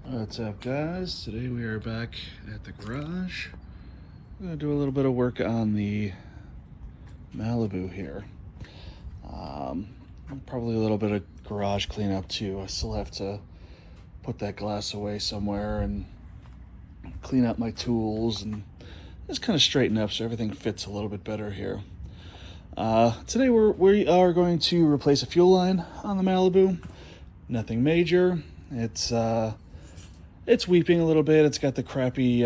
What's up, guys? Today we are back at the garage. I'm gonna do a little bit of work on the Malibu here. Probably a little bit of garage cleanup too. I still have to put that glass away somewhere and clean up my tools and just kind of straighten up so everything fits a little bit better here. Today we are going to replace a fuel line on the Malibu. Nothing major. It's weeping a little bit. It's got the crappy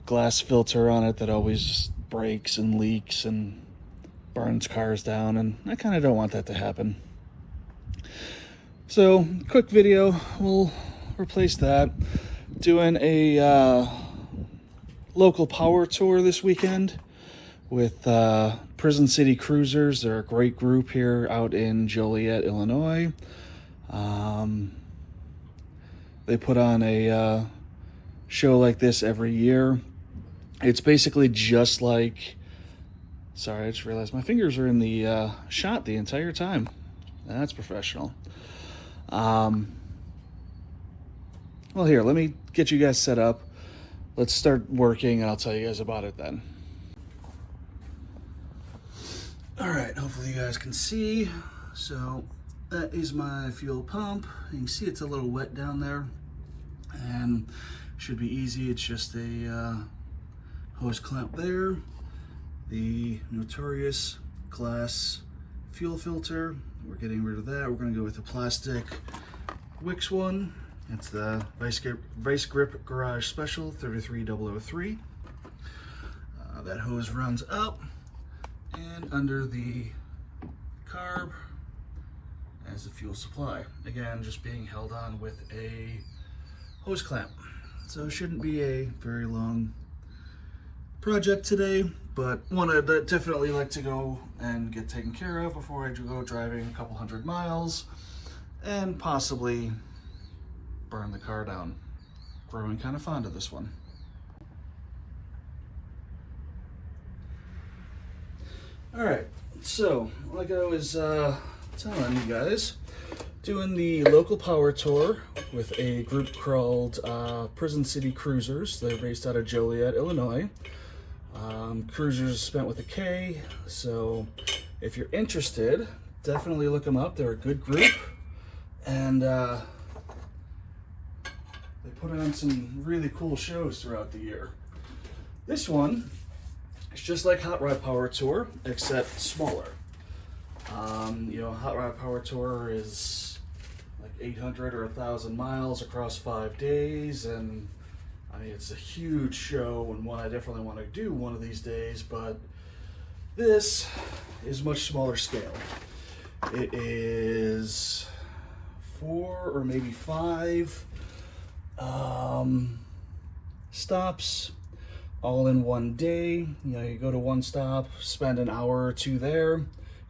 glass filter on it that always just breaks and leaks and burns cars down, and I kind of don't want that to happen. So, quick video, we'll replace that. Doing a local power tour this weekend with Prison City Kruisers. They're a great group here out in Joliet, Illinois. They put on a show like this every year. It's basically just like... Sorry, I just realized my fingers are in the shot the entire time. That's professional. Well, here, let me get you guys set up. Let's start working, and I'll tell you guys about it then. All right, hopefully you guys can see. So that is my fuel pump. You can see it's a little wet down there, and should be easy. It's just a hose clamp there. The notorious glass fuel filter, we're getting rid of that. We're going to go with the plastic Wix one. It's the Vice Grip Garage Special 33003. That hose runs up and under the carb as the fuel supply. Again, just being held on with a hose clamp. So it shouldn't be a very long project today, but one I'd definitely like to go and get taken care of before I go driving a couple hundred miles and possibly burn the car down. Growing kind of fond of this one. All right, so like I was telling you guys, doing the local power tour with a group called Prison City Kruisers. They're based out of Joliet, Illinois. Cruisers spent with a K, so if you're interested, definitely look them up. They're a good group, and they put on some really cool shows throughout the year. This one is just like Hot Rod Power Tour, except smaller. Hot Rod Power Tour is like 800 or 1,000 miles across 5 days, and I mean, it's a huge show and one I definitely want to do one of these days, but this is much smaller scale. It is 4 or maybe 5 stops all in one day. You go to one stop, spend an hour or two there,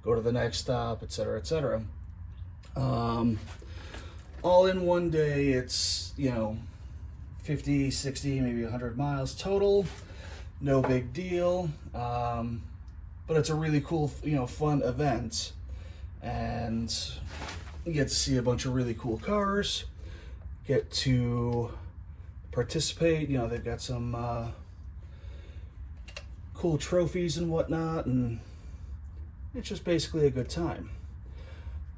go to the next stop, etc., etc. All in one day, it's, 50, 60, maybe 100 miles total. No big deal. But it's a really cool, fun event. And you get to see a bunch of really cool cars. Get to participate. They've got some cool trophies and whatnot. And it's just basically a good time.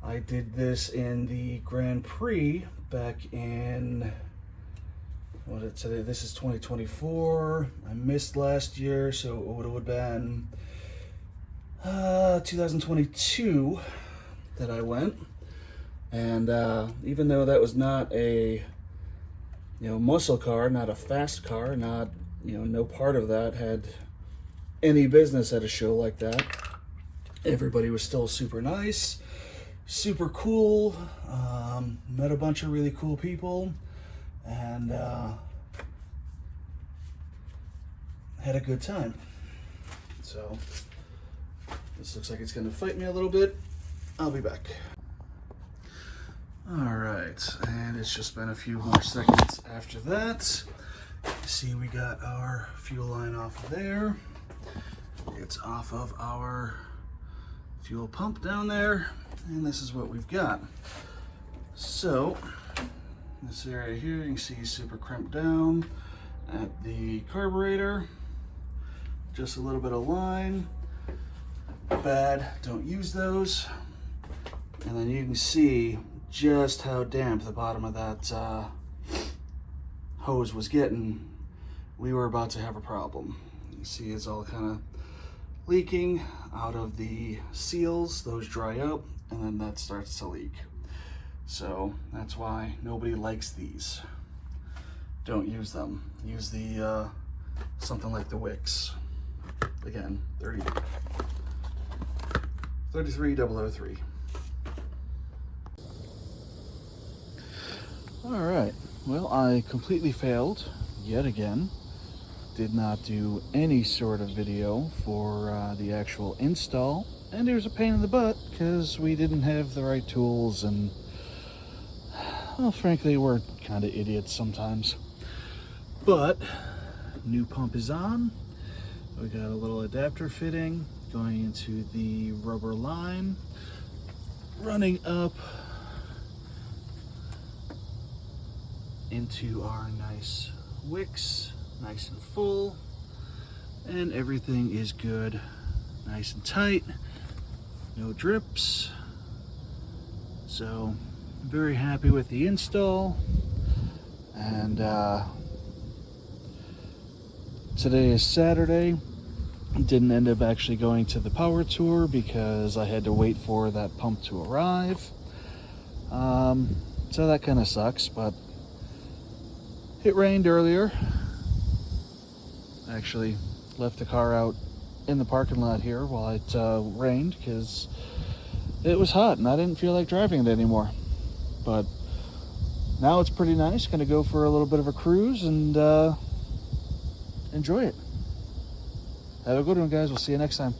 I did this in the Grand Prix back in... What is it today? This is 2024. I missed last year, so it would have been 2022 that I went. And even though that was not a muscle car, not a fast car, not no part of that had any business at a show like that, everybody was still super nice, super cool. Met a bunch of really cool people. And had a good time. So this looks like it's going to fight me a little bit. I'll be back. All right, and it's just been a few more seconds after that. You see, we got our fuel line off of there. It's off of our fuel pump down there, and this is what we've got. So This area here, you can see super crimped down at the carburetor. Just a little bit of line. Bad, don't use those. And then you can see just how damp the bottom of that hose was getting. We were about to have a problem. You see it's all kind of leaking out of the seals. Those dry up and then that starts to leak. So that's why nobody likes these. Don't use them. Use the something like the Wicks. Again, 33003. All right, well, I completely failed yet again. Did not do any sort of video for the actual install, and it was a pain in the butt because we didn't have the right tools, and well, frankly, we're kind of idiots sometimes. But new pump is on. We got a little adapter fitting going into the rubber line, running up into our nice wicks, nice and full, and everything is good, nice and tight, no drips. So very happy with the install. And today is Saturday. Didn't end up actually going to the power tour because I had to wait for that pump to arrive. So that kind of sucks, but it rained earlier. Actually left the car out in the parking lot here while it rained because it was hot and I didn't feel like driving it anymore. But now it's pretty nice. Gonna go for a little bit of a cruise and enjoy it. Have a good one, guys. We'll see you next time.